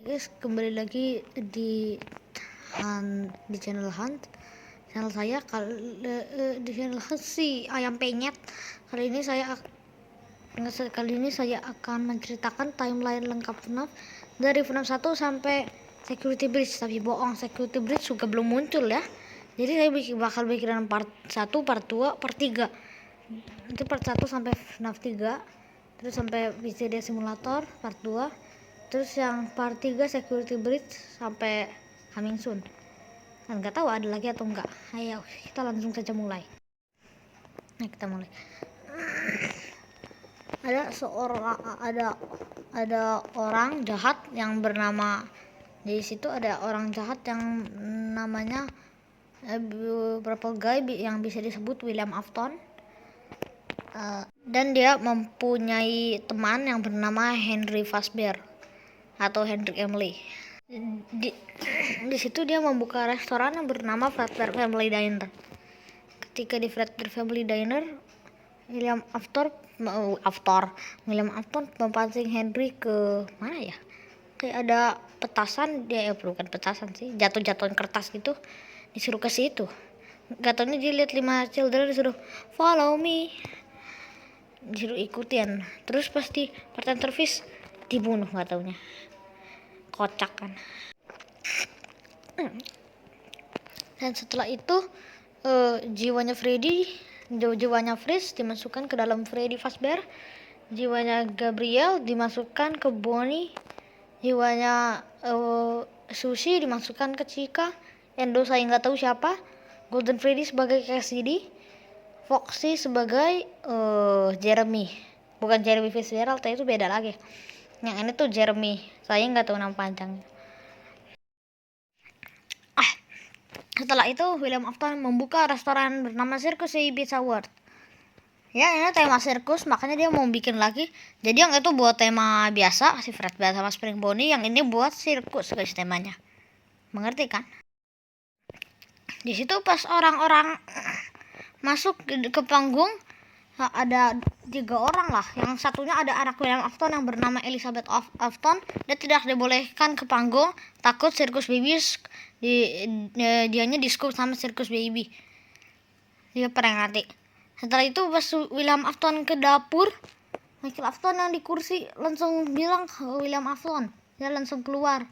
Guys, kembali lagi di channel saya. Di channel Hunt si ayam penyet. Kali ini saya akan menceritakan timeline lengkap FNAF dari FNAF 1 sampai Security Breach. Tapi bohong, Security Breach juga belum muncul ya. Jadi saya bakal bikin part 1, part 2, part 3. Nanti part 1 sampai FNAF 3, terus sampai VCD Simulator part 2, terus yang part 3 Security Breach sampai coming soon. Dan nggak tahu ada lagi atau enggak. Ayo kita langsung saja mulai. Nah, kita mulai. Ada orang jahat yang bernama, di situ ada orang jahat yang namanya Purple Guy yang bisa disebut William Afton. Dan dia mempunyai teman yang bernama Henry Fazbear atau Henry Emily. Di situ dia membuka restoran yang bernama Fazbear Family Diner. Ketika di Fazbear Family Diner, William Afton memancing Henry ke mana ya? Kayak ada petasan, bukan petasan sih, jatuh-jatuhin kertas gitu, disuruh ke situ. Gak taunya dia lihat 5 children, disuruh follow me, disuruh ikutin. Terus pasti part-time service dibunuh, gak taunya. Kocak kan. Dan setelah itu jiwanya Freeze dimasukkan ke dalam Freddy Fazbear, jiwanya Gabriel dimasukkan ke Bonnie, jiwanya Sushi dimasukkan ke Chica, Endo saya nggak tahu siapa, Golden Freddy sebagai Cassidy, Foxy sebagai Jeremy, bukan Jeremy Fitzgerald, itu beda lagi. Yang ini tuh Jeremy, saya nggak tahu nama panjangnya. Setelah itu William Afton membuka restoran bernama Circus Pizza World. Ya, ini tema sirkus, makanya dia mau bikin lagi. Jadi yang itu buat tema biasa, si Fazbear sama Spring Bonnie. Yang ini buat sirkus guys temanya. Mengerti kan? Di situ pas orang-orang masuk ke panggung, ada 3 orang lah. Yang satunya ada anak William Afton yang bernama Elizabeth Afton. Dia tidak dibolehkan ke panggung, takut Circus Baby dianya di-scoop sama Circus Baby. Dia pernah ngerti. Setelah itu pas William Afton ke dapur, Michael Afton yang di kursi langsung bilang William Afton. Dia langsung keluar.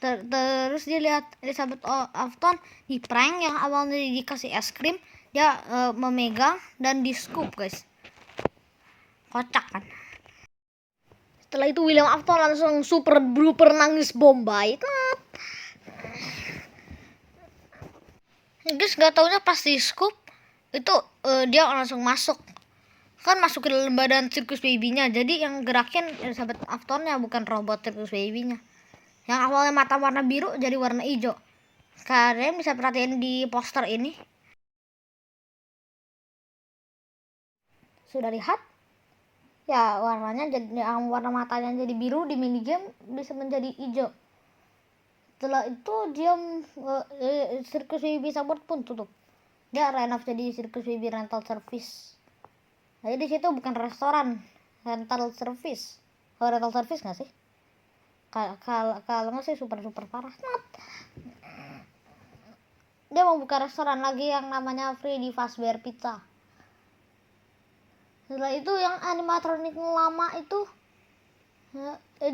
Terus dia lihat Elizabeth Afton di prank yang awalnya dikasih es krim, dia memegang dan di scoop guys. Kocak kan. Setelah itu William Afton langsung super blooper nangis Bombay. Guys, gak taunya pas di scoop itu dia langsung masuk ke dalam badan Circus Baby-nya. Jadi yang gerakin Elizabeth Afton-nya, bukan robot Circus Baby-nya. Yang awalnya mata warna biru jadi warna hijau. Kalian bisa perhatiin di poster ini. Sudah lihat? Ya, warnanya jadi warna matanya jadi biru, di minigame bisa menjadi hijau. Setelah itu dia Circus Baby Support pun tutup. Dia renov jadi Circus Baby Rental Service. Jadi di situ bukan restoran, rental service. Kalau rental service nggak sih? Kalau nggak sih super parah. Dia mau buka restoran lagi yang namanya Freddy Fazbear Pizza. Setelah itu yang animatronik lama itu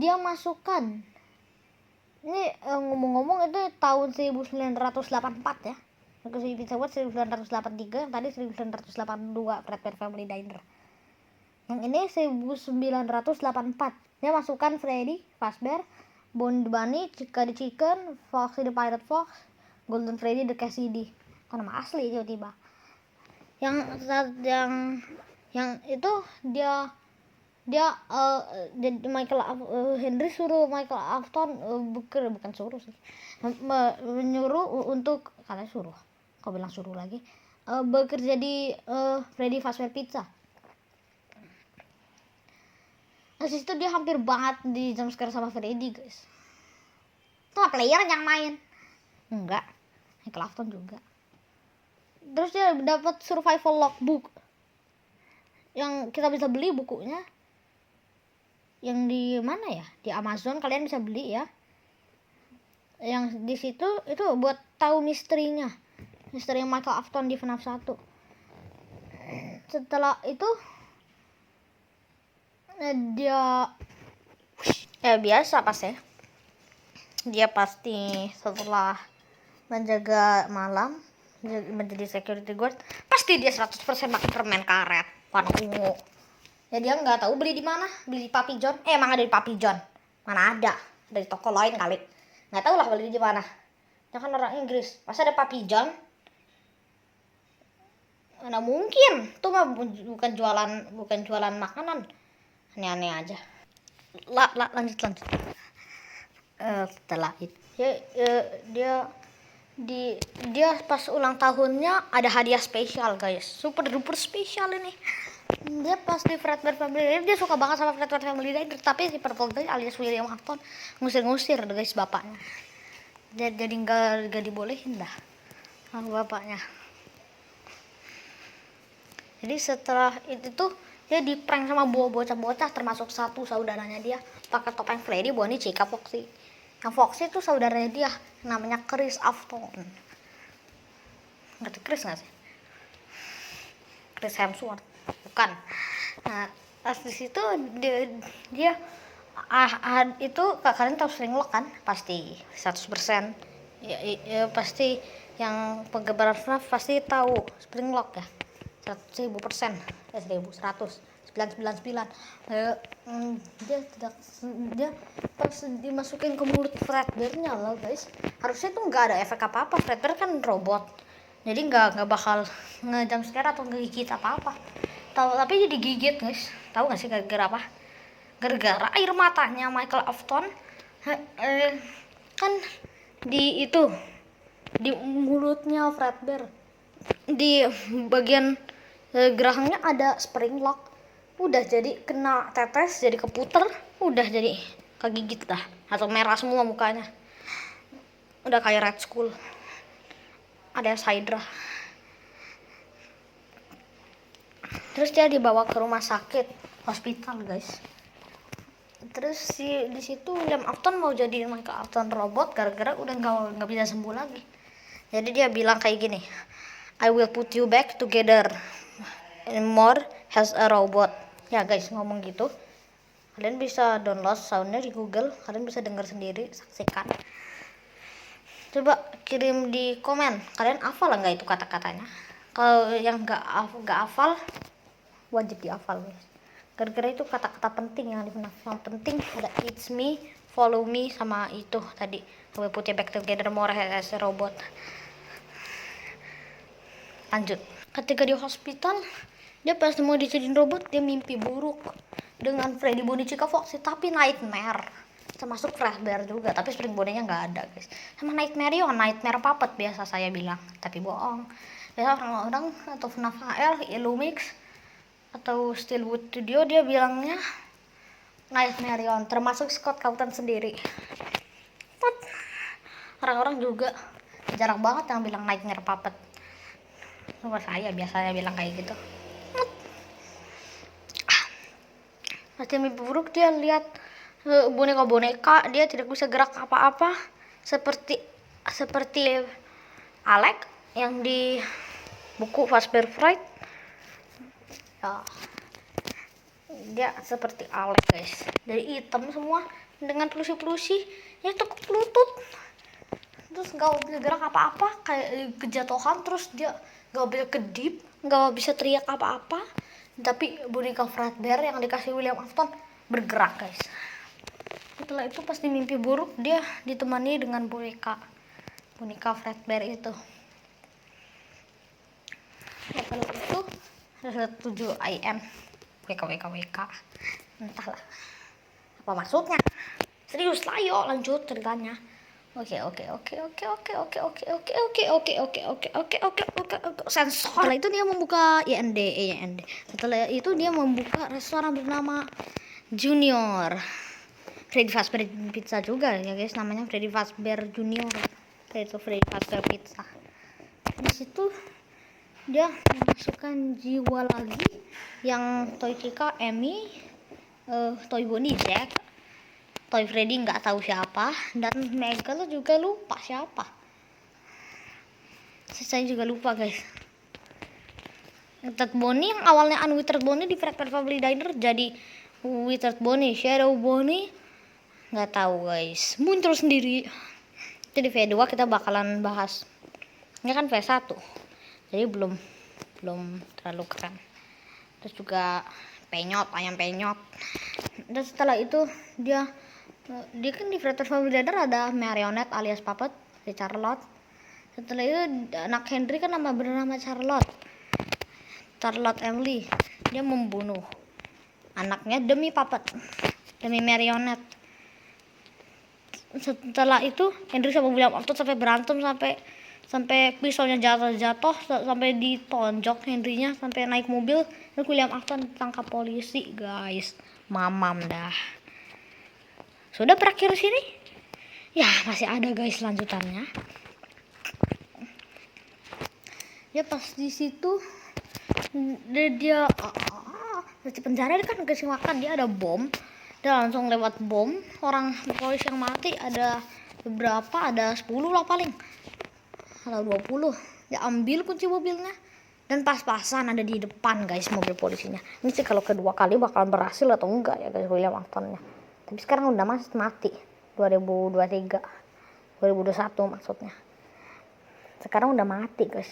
dia masukkan. Ini ngomong-ngomong itu tahun 1984 ya. Circus Baby Pizza World 1983, yang tadi 1982 Fazbear Family Diner. Yang ini 1984. Dia masukkan Freddy Fazbear, Bonnie the Bunny, Chica the Chicken, Foxy the Pirate Fox, Golden Freddy the Cassidy. Kok nama asli tiba-tiba. Yang itu dia Henry suruh Michael Afton bukan suruh sih, menyuruh untuk, katanya suruh, kau bilang suruh lagi, bekerja di Freddy Fazbear Pizza. Nah, situ dia hampir banget di jumpscare sama Freddy guys. Itu player yang main? Enggak, Michael Afton juga. Terus dia dapat survival logbook yang kita bisa beli bukunya. Yang di mana ya? Di Amazon kalian bisa beli ya. Yang di situ itu buat tahu misteri Michael Afton di FNAF 1. Setelah itu dia biasa pasti dia pasti setelah menjaga malam menjadi security guard pasti dia 100% makan permen karet warna ungu. Ya dia nggak tahu beli di mana, beli di Papi John. Emang ada di Papi John? Mana ada? Dari toko lain kali. Nggak tahu lah beli di mana. Dia kan orang Inggris. Masa ada Papi John? Mana mungkin? Itu mah bukan jualan makanan. Aneh-aneh aja. Lanjut. Setelah itu dia pas ulang tahunnya ada hadiah spesial guys, super duper spesial ini. Dia pas di Fredbear Family dia suka banget sama Fredbear Family Day, tapi si Purple Guy alias William Afton ngusir guys bapaknya. Jadi nggak dibolehin dah sama bapaknya. Jadi setelah itu tuh dia di prank sama bocah-bocah, termasuk satu saudaranya dia pakai topeng Freddy, Bonnie, Chica, Foxy. Yang Foxy itu saudaranya dia, namanya Chris Afton. Ngerti Chris nggak sih? Chris Hemsworth, bukan. Nah, di situ dia itu kalian tahu Springlock kan? Pasti 100%. Ya, pasti yang penggemar FNAF pasti tahu Springlock ya. 1000%, 1199. Dia pas dimasukin ke mulut Fredbear-nya loh guys, harusnya tuh nggak ada efek apa-apa. Fredbear kan robot, jadi nggak bakal ngejam scare atau ngegigit apa-apa. Tapi jadi gigit guys. Tahu nggak sih gara-gara apa? Gara-gara air matanya Michael Afton kan di mulutnya Fredbear, di bagian gerahangnya ada spring lock. Udah jadi kena tetes, jadi keputer, udah jadi kegigit dah, atau merah semua mukanya, udah kayak Red Skull. Ada Hydra. Terus dia dibawa ke rumah sakit, hospital guys. Terus di situ William Afton mau jadi Michael Afton robot gara-gara udah nggak bisa sembuh lagi. Jadi dia bilang kayak gini, I will put you back together more as a robot. Ya guys, ngomong gitu. Kalian bisa download soundnya di Google, kalian bisa dengar sendiri, saksikan. Coba kirim di komen, kalian hafal nggak itu kata-katanya? Kalau yang nggak hafal, wajib dihafal guys. Gara-gara itu kata-kata penting yang penting ada it's me, follow me, sama itu tadi I will put you back together more as a robot. Lanjut, ketika di hospital dia pas mau dijadiin robot, dia mimpi buruk dengan Freddy, Bonnie, Chica, Foxy, tapi nightmare, termasuk Fredbear juga, tapi Spring Bonnie-nya nggak ada guys. Sama nightmare puppet biasa saya bilang, tapi bohong. Biasa orang-orang atau FNAF HL, Illumix atau Steelwood Studio dia bilangnya nightmare, termasuk Scott Cawthon sendiri. Orang-orang juga jarang banget yang bilang nightmare puppet. Cuma saya biasanya bilang kayak gitu. Pasti mimpi buruk, dia lihat boneka-boneka, dia tidak bisa gerak apa-apa, seperti Alec yang di buku Fazbear Fright. Ya, dia seperti Alec guys, dari hitam semua dengan pelusi-pelusi ya tekuk lutut, terus nggak bisa gerak apa-apa, kayak kejatuhan, terus dia nggak bisa kedip, nggak bisa teriak apa-apa. Tapi boneka Fredbear yang dikasih William Afton bergerak guys. Setelah itu pas di mimpi buruk dia ditemani dengan boneka Fredbear itu. Level itu 7 IM WK entahlah apa maksudnya. Serius lah, yuk lanjut ceritanya. Oke. Sensor. Setelah itu dia membuka IND. Setelah itu dia membuka restoran bernama Junior. Freddy Fazbear Pizza juga ya guys, namanya Freddy Fazbear Junior. Itu Freddy Fazbear Pizza. Di situ dia memasukkan jiwa lagi yang Toy Chica, Amy, Toy Bonnie, Jack, Toy Freddy nggak tahu siapa, dan Megal juga lupa siapa. Saya juga lupa guys. Withered Bonnie yang awalnya Unwithered Bonnie di Fractal Family Diner jadi Withered Bonnie, Shadow Bonnie nggak tahu guys, muncul sendiri. Jadi V2 kita bakalan bahas. Ini kan V1, jadi belum terlalu keren. Terus juga ayam penyot. Dan setelah itu dia kan di Fractal Family Diner ada marionette alias puppet si Charlotte. Setelah itu anak Henry kan nama bernama Charlotte Emily. Dia membunuh anaknya demi puppet, demi marionette. Setelah itu Henry sama William Afton sampai berantem sampai pisaunya jatuh sampai ditonjok Henrynya sampai naik mobil. Dan William Afton ditangkap polisi guys. Mamam dah. Sudah berakhir sini? Ya masih ada guys lanjutannya. Ya pas di situ dia di penjara dia kan kasih makan, dia ada bom. Dia langsung lewat bom, orang polisi yang mati ada beberapa, ada 10 lah paling atau 20. Dia ambil kunci mobilnya dan pas-pasan ada di depan guys mobil polisinya. Ini sih kalau kedua kali bakalan berhasil atau enggak ya guys William Aftonnya. Tapi sekarang udah mati 2023 2021 maksudnya. Sekarang udah mati guys.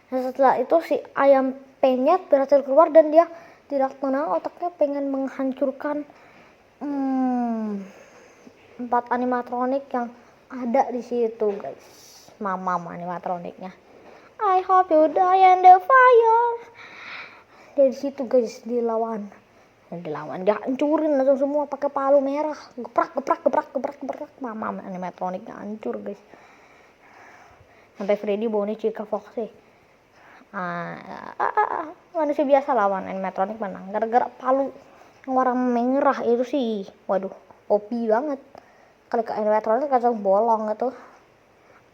Nah, setelah itu si ayam penyet berhasil keluar dan dia tidak tenang, otaknya pengen menghancurkan 4 animatronik yang ada di situ guys. Mamam animatroniknya. I hope you die in the fire. Dari situ guys dilawan, dia hancurin langsung semua pakai palu merah, geprak. Mamam animatroniknya hancur guys. Sampai Freddy, Bonnie, Chica, Foxy. Manusia biasa lawan animatronik menang gara-gara palu warna merah itu sih. Waduh, OP banget. Kali ke animatronik langsung bolong gitu.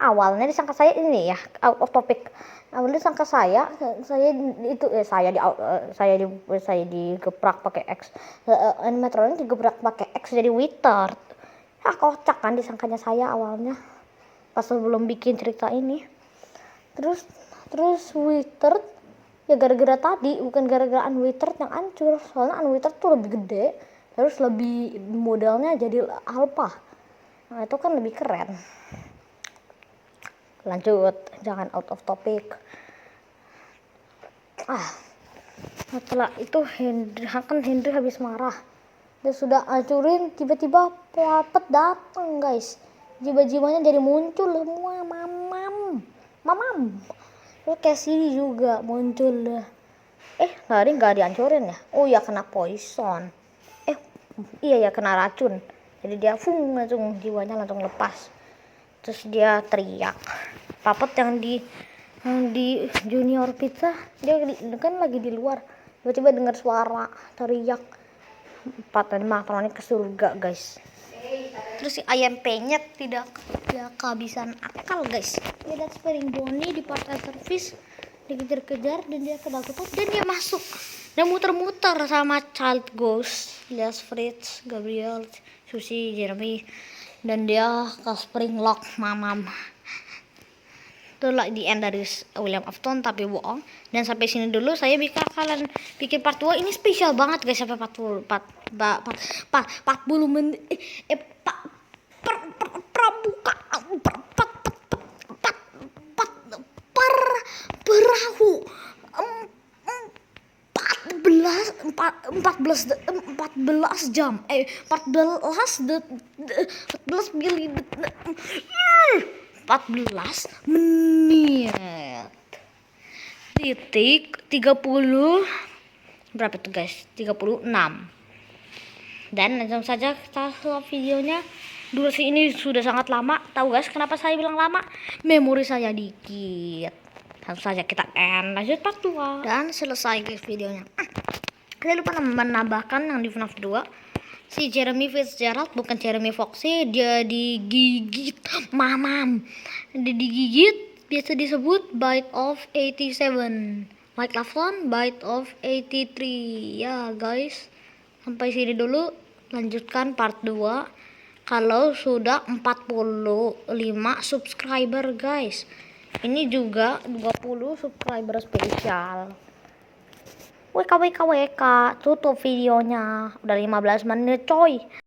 Awalnya disangka saya ini ya, out of topic. Awalnya disangka saya digebrak pakai X. Animatronik digebrak pakai X jadi Withered. Kocak kan disangkanya saya awalnya pas sebelum bikin cerita ini. Terus Withered ya gara-gara tadi, bukan gara-gara Unwithered yang hancur. Soalnya Unwithered tuh lebih gede, terus lebih modelnya jadi alpha. Nah itu kan lebih keren. Lanjut, jangan out of topic. Setelah itu Henry habis marah. Dia sudah hancurin, tiba-tiba puppet datang guys. Jiwa-jiwanya jadi muncul semua. Mamam. Terus Cassidy juga muncul. Lari nggak dihancurin ya? Oh ya kena poison. Iya ya kena racun. Jadi dia langsung jiwanya langsung lepas. Terus dia teriak. Puppet yang di Junior Pizza dia kan lagi di luar. Tiba-tiba dengar suara teriak. 4 animatronik ke surga guys. Terus si ayam penyet tidak kehabisan akal guys. Dia lihat Spring Bonnie di partai service dikejar-kejar dan dia ketakutan dan dia masuk dan muter-muter sama Child Ghost, Lias Fritz, Gabriel, Susie, Jeremy, dan dia ke Spring Lock. Mamam. Itulah di end dari William Afton tapi bohong. Dan sampai sini dulu saya bakalan bikin part 2. Ini spesial banget guys sampai 40 menit. Perahu 14 jam 14 menit titik 30 berapa tuh guys 36. Dan langsung saja kita lihat videonya. Durasi ini sudah sangat lama. Tahu guys kenapa saya bilang lama? Memori saya dikit. Langsung saja kita end, lanjut part 2 dan selesai guys videonya. Saya lupa menambahkan yang di FNAF 2 si Jeremy Fitzgerald, bukan Jeremy Foxy, dia digigit. Mamam. Dia digigit biasa disebut Bite of 87. Mike Lafton Bite of 83. Ya guys, sampai sini dulu, lanjutkan part 2 kalau sudah 45 subscriber guys. Ini juga 20 subscriber spesial. WK tutup videonya, udah 15 menit coy.